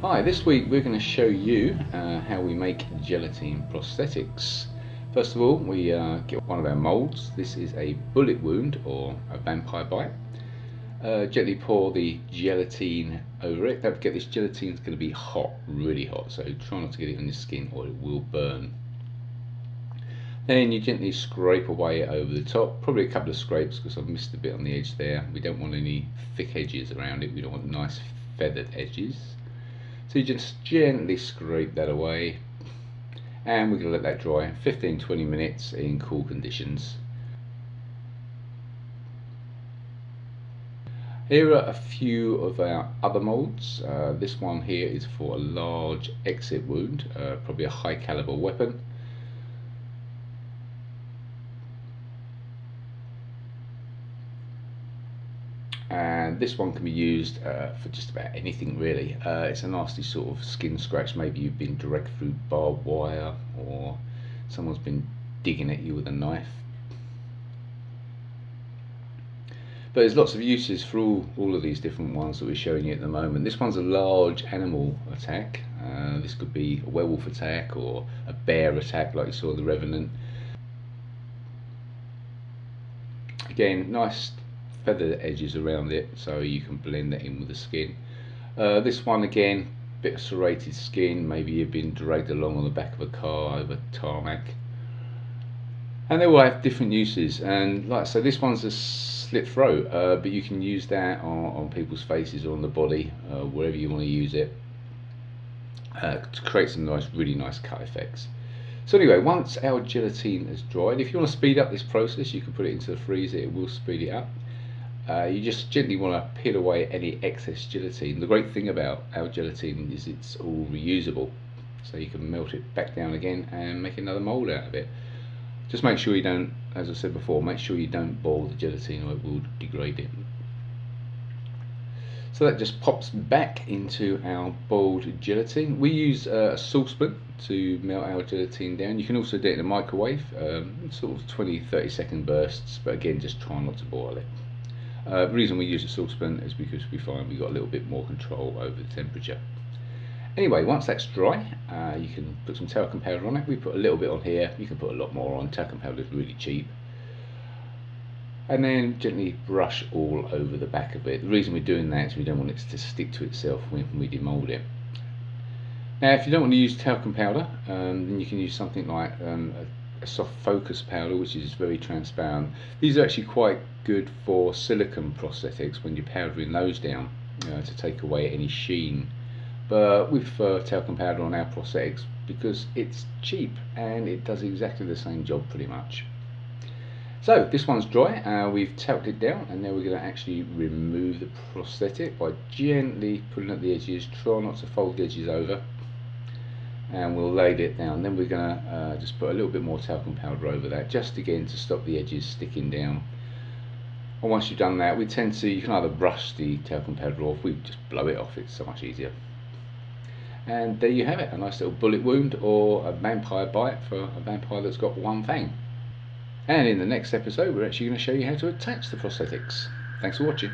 Hi, this week we're going to show you how we make gelatine prosthetics. First of all, we get one of our moulds. This is a bullet wound or a vampire bite. Gently pour the gelatine over it. Don't forget, this gelatine is going to be hot, really hot, so try not to get it on your skin or it will burn. Then you gently scrape away over the top, probably a couple of scrapes because I've missed a bit on the edge there. We don't want any thick edges around it, we don't want nice feathered edges. So you just gently scrape that away, and we're going to let that dry 15-20 minutes in cool conditions. Here are a few of our other moulds. This one here is for a large exit wound, probably a high caliber weapon. And this one can be used for just about anything really. It's a nasty sort of skin scratch. Maybe you've been dragged through barbed wire or someone's been digging at you with a knife. But there's lots of uses for all of these different ones that we're showing you at the moment. This one's a large animal attack. This could be a werewolf attack or a bear attack like you saw in The Revenant. Again, nice feathered edges around it so you can blend that in with the skin. This one again, bit of serrated skin, maybe you've been dragged along on the back of a car over tarmac, and they will have different uses. And like I say, this one's a slit throat, but you can use that on people's faces or on the body, wherever you want to use it, to create some nice, really nice cut effects. So anyway, once our gelatine has dried, if you want to speed up this process, you can put it into the freezer, it will speed it up. You just gently want to peel away any excess gelatine. The great thing about our gelatine is it's all reusable, so you can melt it back down again and make another mould out of it. Just make sure you don't, as I said before, make sure you don't boil the gelatine or it will degrade it. So that just pops back into our boiled gelatine. We use a saucepan to melt our gelatine down. You can also do it in a microwave, sort of 20-30 second bursts, but again, just try not to boil it. The reason we use a saucepan is because we find we've got a little bit more control over the temperature. Anyway, once that's dry, you can put some talcum powder on it. We put a little bit on here, you can put a lot more on. Talcum powder is really cheap. And then gently brush all over the back of it. The reason we're doing that is we don't want it to stick to itself when we demould it. Now, if you don't want to use talcum powder, then you can use something like a soft focus powder, which is very transparent. These are actually quite good for silicone prosthetics when you're powdering those down, to take away any sheen. But we prefer talcum powder on our prosthetics because it's cheap and it does exactly the same job pretty much. So this one's dry, we've talked it down, and now we're going to actually remove the prosthetic by gently pulling at the edges. Try not to fold the edges over, and we'll lay it down. Then we're going to just put a little bit more talcum powder over that, just again to stop the edges sticking down. And once you've done that, we tend to, you can either brush the talcum powder off, we just blow it off, it's so much easier. And there you have it, a nice little bullet wound or a vampire bite for a vampire that's got one fang. And in the next episode, we're actually going to show you how to attach the prosthetics. Thanks for watching.